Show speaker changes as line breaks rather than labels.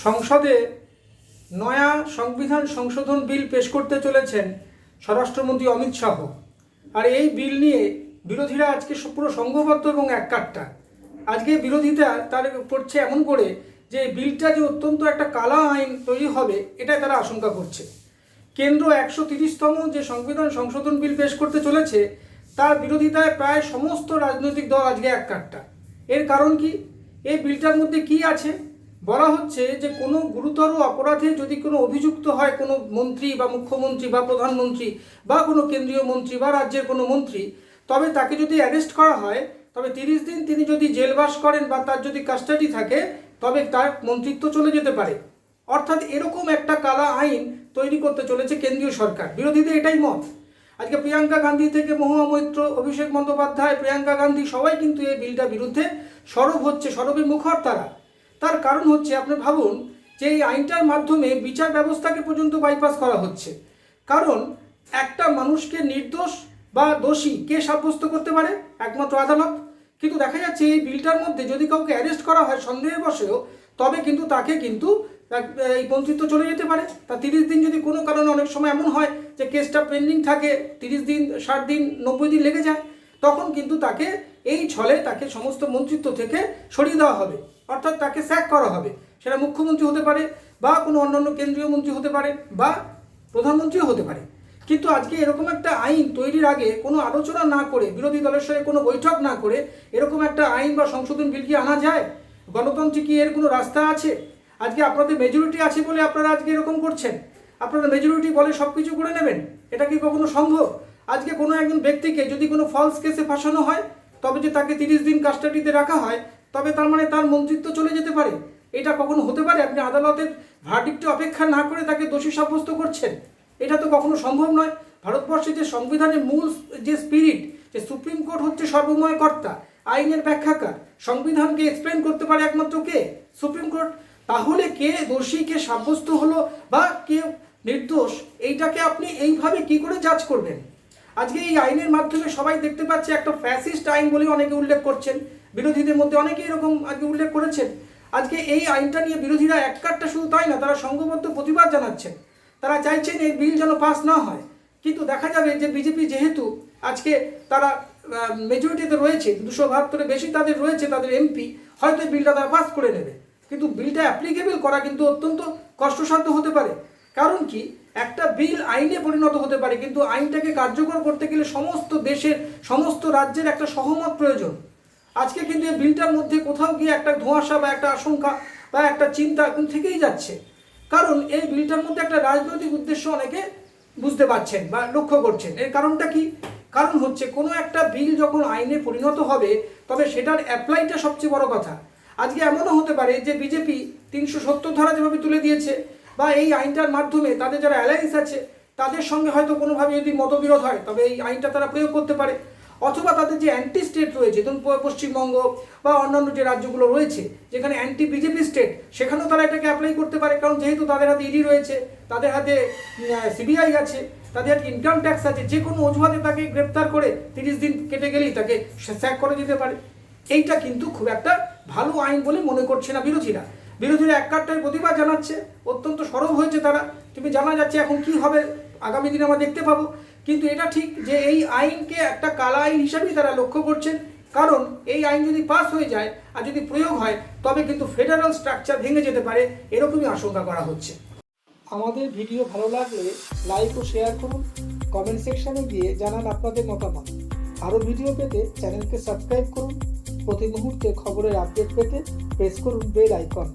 সংসদে নয়া সংবিধান সংশোধন বিল পেশ করতে চলেছেন স্বরাষ্ট্রমন্ত্রী অমিত শাহ। আর এই বিল নিয়ে বিরোধীরা আজকে পুরো সংঘবদ্ধ এবং এককাট্টা। আজকে বিরোধিতা তার করছে এমন করে যে বিলটা যে অত্যন্ত একটা কালা আইন তৈরি হবে, এটাই তারা আশঙ্কা করছে। কেন্দ্র 130তম যে সংবিধান সংশোধন বিল পেশ করতে চলেছে তার বিরোধিতায় প্রায় সমস্ত রাজনৈতিক দল আজকে এককাট্টা। এর কারণ কি? এই বিলটার মধ্যে কি আছে? বলা হচ্ছে যে কোনো গুরুতর অপরাধে যদি কোনো অভিযুক্ত হয় কোনো মন্ত্রী বা মুখ্যমন্ত্রী বা প্রধানমন্ত্রী বা কোনো কেন্দ্রীয় মন্ত্রী বা রাজ্যের কোনো মন্ত্রী, তবে তাকে যদি অ্যারেস্ট করা হয় তবে 30 দিন তিনি যদি জেলবাস করেন বা তার যদি কাস্টাডি থাকে তবে তার মন্ত্রিত্ব চলে যেতে পারে। অর্থাৎ এরকম একটা কালা আইন তৈরি করতে চলেছে কেন্দ্রীয় সরকার। বিরোধীদের এটাই মত। আজকে প্রিয়াঙ্কা গান্ধী থেকে মহুয়া মৈত্র, অভিষেক বন্দ্যোপাধ্যায়, প্রিয়াঙ্কা গান্ধী সবাই কিন্তু এই বিলটার বিরুদ্ধে সরব হচ্ছে, সরবে মুখর তারা। তার কারণ হচ্ছে, আপনি ভাবুন যে এই আইনটার মাধ্যমে বিচার ব্যবস্থাকে পর্যন্ত বাইপাস করা হচ্ছে। কারণ একটা মানুষকে নির্দোষ বা দোষী কে সাব্যস্ত করতে পারে? একমাত্র আদালত। কিন্তু দেখা যাচ্ছে এই বিলটার মধ্যে যদি কাউকে অ্যারেস্ট করা হয় সন্দেহের বশেও, তবে কিন্তু তাকে কিন্তু এই মন্ত্রিত্ব চলে যেতে পারে। তা 30 দিন যদি কোনো কারণে, অনেক সময় এমন হয় যে কেসটা পেন্ডিং থাকে, 30 দিন, 60 দিন, 90 দিন লেগে যায়, তখন কিন্তু তাকে এই ছলে তাকে সমস্ত মন্ত্রিত্ব থেকে সরিয়ে দেওয়া হবে। অর্থাৎ তাকে স্যাক করা হবে। সেটা মুখ্যমন্ত্রী হতে পারে বা কোনো অন্যান্য কেন্দ্রীয় মন্ত্রী হতে পারে বা প্রধানমন্ত্রীও হতে পারে। কিন্তু আজকে এরকম একটা আইন তৈরির আগে কোনো আলোচনা না করে, বিরোধী দলের সঙ্গে কোনো বৈঠক না করে এরকম একটা আইন বা সংশোধন বিল কি আনা যায়? গণতন্ত্রে কি এর কোনো রাস্তা আছে? আজকে আপনাদের মেজরিটি আছে বলে আপনারা আজকে এরকম করছেন। আপনারা মেজরিটি বলে সব কিছু করে নেবেন, এটা কি কখনো সম্ভব? আজকে কোনো একজন ব্যক্তিকে যদি কোনো ফলস কেসে ফাঁসানো হয়, তবে যে তাকে 30 দিন কাস্টাডিতে রাখা হয়, তবে তার মানে তার মন্ত্রিত্ব চলে যেতে পারে। এটা কখনো হতে পারে? আপনি আদালতের ভার্ডিক্টে অপেক্ষা না করে তাকে দোষী সাব্যস্ত করছেন। এটা তো কখনো সম্ভব নয়। ভারতবর্ষের যে সংবিধানের মূল যে স্পিরিট, যে সুপ্রিম কোর্ট হচ্ছে সর্বময় কর্তা, আইনের ব্যাখ্যাকার, সংবিধানকে এক্সপ্লেন করতে পারে একমাত্র কে? Supreme court. তাহলে কে দোষী, কে সাব্যস্ত হলো বা কে নির্দোষ, এইটাকে আপনি এইভাবে কি করে জাজ করবেন? আজকে এই আইনের মাধ্যমে সবাই দেখতে পাচ্ছে একটা ফ্যাসিস্ট আইন বলে অনেকে উল্লেখ করছেন। বিরোধীদের মধ্যে অনেকে এরকম আজকে উল্লেখ করেছেন। আজকে এই আইনটা নিয়ে বিরোধীরা এককাট্টা, শুধু তাই না, তারা সংঘবদ্ধ প্রতিবাদ জানাচ্ছেন। তারা চাইছেন এই বিল যেন পাস না হয়। কিন্তু দেখা যাবে যে বিজেপি যেহেতু আজকে তারা মেজরিটিতে রয়েছে, 272-এর বেশি তাদের রয়েছে, তাদের এমপি, হয়তো এই বিলটা তারা পাস করে নেবে। কিন্তু বিলটা অ্যাপ্লিকেবল করা কিন্তু অত্যন্ত কষ্টসাধ্য হতে পারে। কারণ কি, একটা বিল আইনে পরিণত হতে পারে, কিন্তু আইনটাকে কার্যকর করতে গেলে সমস্ত দেশের, সমস্ত রাজ্যের একটা সহমত প্রয়োজন। আজকে কিন্তু এই বিলটার মধ্যে কোথাও গিয়ে একটা ধোঁয়াশা বা একটা আশঙ্কা বা একটা চিন্তা এখন থেকেই যাচ্ছে। কারণ এই বিলটার মধ্যে একটা রাজনৈতিক উদ্দেশ্য অনেকে বুঝতে পারছেন বা লক্ষ্য করছেন। এর কারণটা কি? কারণ হচ্ছে কোনো একটা বিল যখন আইনে পরিণত হবে, তবে সেটার অ্যাপ্লাইটা সবচেয়ে বড় কথা। আজকে এমনও হতে পারে যে বিজেপি 370 ধারা যেভাবে তুলে দিয়েছে, বা এই আইনটার মাধ্যমে তাদের যারা অ্যালায়েন্স আছে তাদের সঙ্গে হয়তো কোনোভাবে যদি মতবিরোধ হয়, তবে এই আইনটা তারা প্রয়োগ করতে পারে। অথবা তাদের যে অ্যান্টি স্টেট রয়েছে, ধরুন পশ্চিমবঙ্গ বা অন্যান্য যে রাজ্যগুলো রয়েছে যেখানে অ্যান্টি বিজেপি স্টেট, সেখানেও তারা এটাকে অ্যাপ্লাই করতে পারে। কারণ যেহেতু তাদের হাতে ইডি রয়েছে, তাদের হাতে সিবিআই আছে, তাদের হাতে ইনকাম ট্যাক্স আছে, যে কোনো অজুহাতে তাকে গ্রেপ্তার করে 30 দিন কেটে গেলেই তাকে স্যাক করে দিতে পারে। এইটা কিন্তু খুব একটা ভালো আইন বলে মনে করছে না বিরোধীরা। বিরোধীরা এককাট্টায় প্রতিবাদ জানাচ্ছে, অত্যন্ত সরব হয়েছে তারা। তুমি জানা যাচ্ছে এখন কি হবে, আগামী দিনে আমরা দেখতে পাবো। কিন্তু এটা ঠিক যে এই আইনকে একটা কালা আইন হিসাবেই তারা লক্ষ্য করছেন। কারণ এই আইন যদি পাস হয়ে যায় আর যদি প্রয়োগ হয়, তবে কিন্তু ফেডারেল স্ট্রাকচার ভেঙে যেতে পারে, এরকমই আশঙ্কা করা হচ্ছে। আমাদের ভিডিও ভালো লাগলে লাইক ও শেয়ার করুন, কমেন্ট সেকশনে গিয়ে জানান আপনাদের মতামত। আরও ভিডিও পেতে চ্যানেলকে সাবস্ক্রাইব করুন। প্রতি মুহূর্তে খবরের আপডেট পেতে প্রেস করুন বেল আইকন।